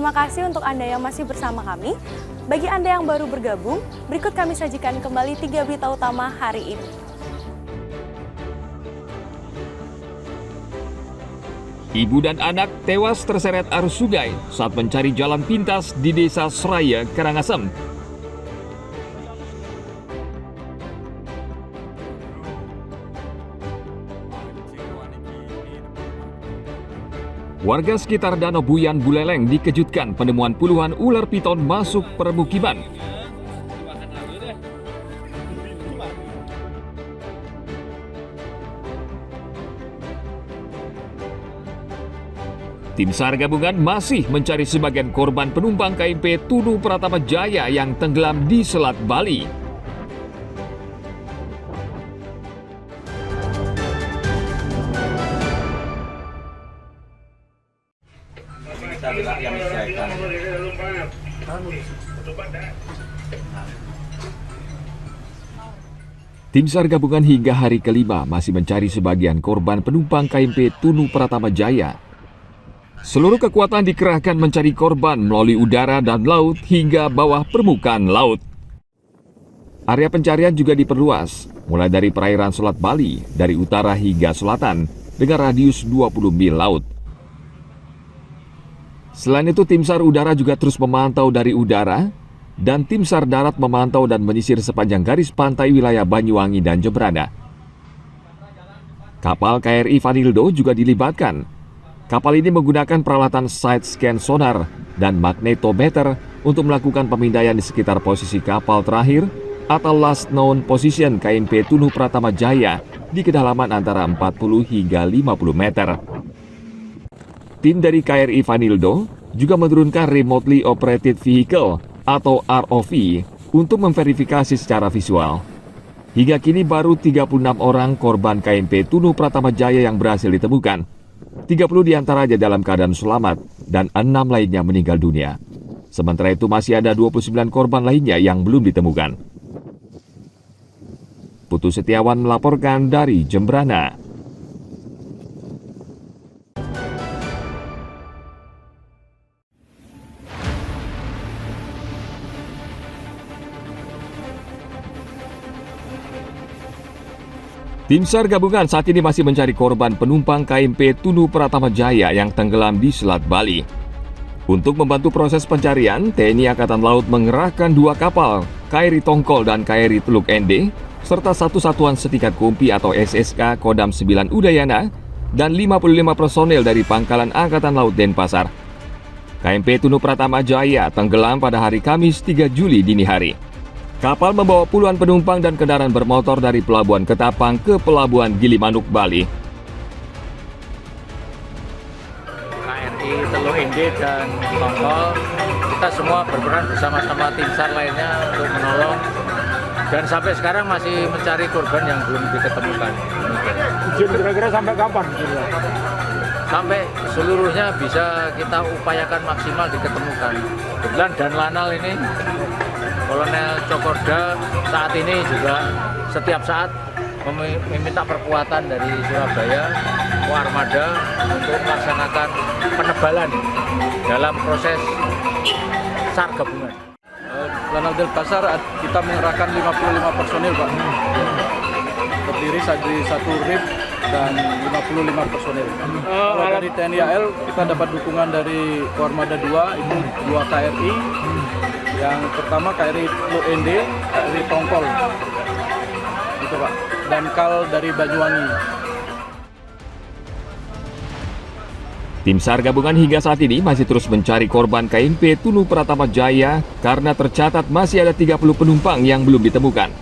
Terima kasih untuk Anda yang masih bersama kami. Bagi Anda yang baru bergabung, berikut kami sajikan kembali 3 berita utama hari ini. Ibu dan anak tewas terseret arus sungai saat mencari jalan pintas di Desa Seraya, Karangasem. Warga sekitar Danau Buyan, Buleleng dikejutkan penemuan puluhan ular piton masuk permukiman. Tim SAR gabungan masih mencari sebagian korban penumpang KMP Tunu Pratama Jaya yang tenggelam di Selat Bali. Tim SAR gabungan hingga hari kelima masih mencari sebagian korban penumpang KMP Tunu Pratama Jaya. Seluruh kekuatan dikerahkan mencari korban melalui udara dan laut hingga bawah permukaan laut. Area pencarian juga diperluas, mulai dari perairan Selat Bali, dari utara hingga selatan, dengan radius 20 mil laut. Selain itu, tim SAR udara juga terus memantau dari udara, dan tim SAR darat memantau dan menyisir sepanjang garis pantai wilayah Banyuwangi dan Jembrana. Kapal KRI Vanildo juga dilibatkan. Kapal ini menggunakan peralatan side scan sonar dan magnetometer untuk melakukan pemindaian di sekitar posisi kapal terakhir atau last known position KMP Tunu Pratama Jaya di kedalaman antara 40 hingga 50 meter. Tim dari KRI Vanildo juga menurunkan remotely operated vehicle atau ROV untuk memverifikasi secara visual. Hingga kini baru 36 orang korban KMP Tunu Pratama Jaya yang berhasil ditemukan. 30 diantaranya dalam keadaan selamat dan 6 lainnya meninggal dunia. Sementara itu masih ada 29 korban lainnya yang belum ditemukan. Putu Setiawan melaporkan dari Jembrana. Tim SAR gabungan saat ini masih mencari korban penumpang KMP Tunu Pratama Jaya yang tenggelam di Selat Bali. Untuk membantu proses pencarian, TNI Angkatan Laut mengerahkan 2 kapal, KRI Tongkol dan KRI Teluk Ende, serta 1 satuan setingkat kumpi atau SSK Kodam 9 Udayana, dan 55 personel dari Pangkalan Angkatan Laut Denpasar. KMP Tunu Pratama Jaya tenggelam pada hari Kamis 3 Juli dini hari. Kapal membawa puluhan penumpang dan kendaraan bermotor dari Pelabuhan Ketapang ke Pelabuhan Gilimanuk, Bali. KRI Teluk Ende dan Tongkol, kita semua berperan bersama-sama tim SAR lainnya untuk menolong. Dan sampai sekarang masih mencari korban yang belum diketemukan. Kira-kira sampai kapan? Sampai seluruhnya bisa kita upayakan maksimal diketemukan. Kebetulan Dan Lanal ini, Kolonel Cokorda saat ini juga setiap saat meminta perkuatan dari Surabaya, Armada untuk melaksanakan penebalan dalam proses SAR gabungan. Lanal Denpasar kita mengerahkan 55 personil, Pak. Terdiri dari 1 RIB dan 55 personil. Kalau dari TNI AL kita dapat dukungan dari Armada 2, itu 2 KRI. Yang pertama KRI Teluk Ende, KRI Tongkol. Gitu, Pak. Dan KAL dari Banyuwangi. Tim SAR gabungan hingga saat ini masih terus mencari korban KMP Tunu Pratama Jaya karena tercatat masih ada 30 penumpang yang belum ditemukan.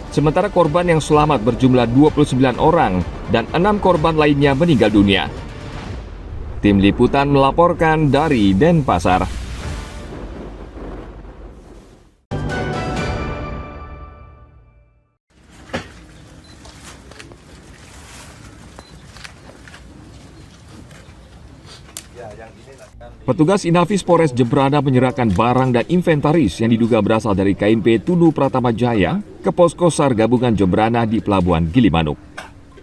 Sementara korban yang selamat berjumlah 29 orang dan 6 korban lainnya meninggal dunia. Tim Liputan melaporkan dari Denpasar. Petugas Inafis Polres Jembrana menyerahkan barang dan inventaris yang diduga berasal dari KMP Tunu Pratama Jaya ke Posko SAR Gabungan Jembrana di Pelabuhan Gilimanuk.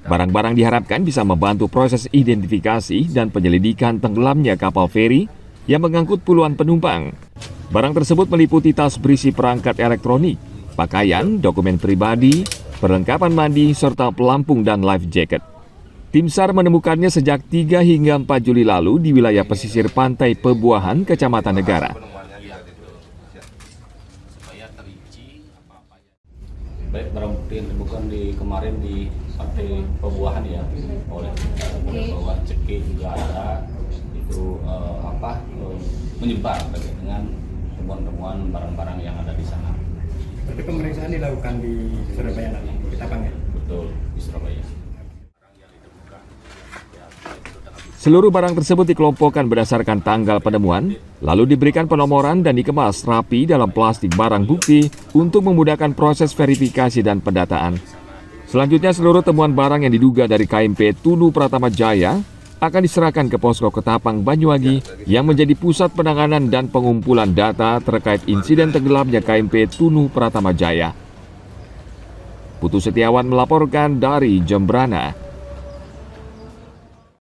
Barang-barang diharapkan bisa membantu proses identifikasi dan penyelidikan tenggelamnya kapal feri yang mengangkut puluhan penumpang. Barang tersebut meliputi tas berisi perangkat elektronik, pakaian, dokumen pribadi, perlengkapan mandi, serta pelampung dan life jacket. Tim SAR menemukannya sejak 3 hingga 4 Juli lalu di wilayah pesisir pantai Pebuahan, Kecamatan Negara. Baik, barang bukti yang ditemukan kemarin di pantai Pebuahan ya, oleh bahwa ceki juga ada itu menyebar terkait dengan temuan-temuan barang-barang yang ada di sana. Berarti pemeriksaan dilakukan di Surabaya nanti, di Ketapang ya? Betul, di Surabaya. Seluruh barang tersebut dikelompokkan berdasarkan tanggal penemuan, lalu diberikan penomoran dan dikemas rapi dalam plastik barang bukti untuk memudahkan proses verifikasi dan pendataan. Selanjutnya, seluruh temuan barang yang diduga dari KMP Tunu Pratama Jaya akan diserahkan ke Posko Ketapang Banyuwangi yang menjadi pusat penanganan dan pengumpulan data terkait insiden tenggelamnya KMP Tunu Pratama Jaya. Putu Setiawan melaporkan dari Jembrana.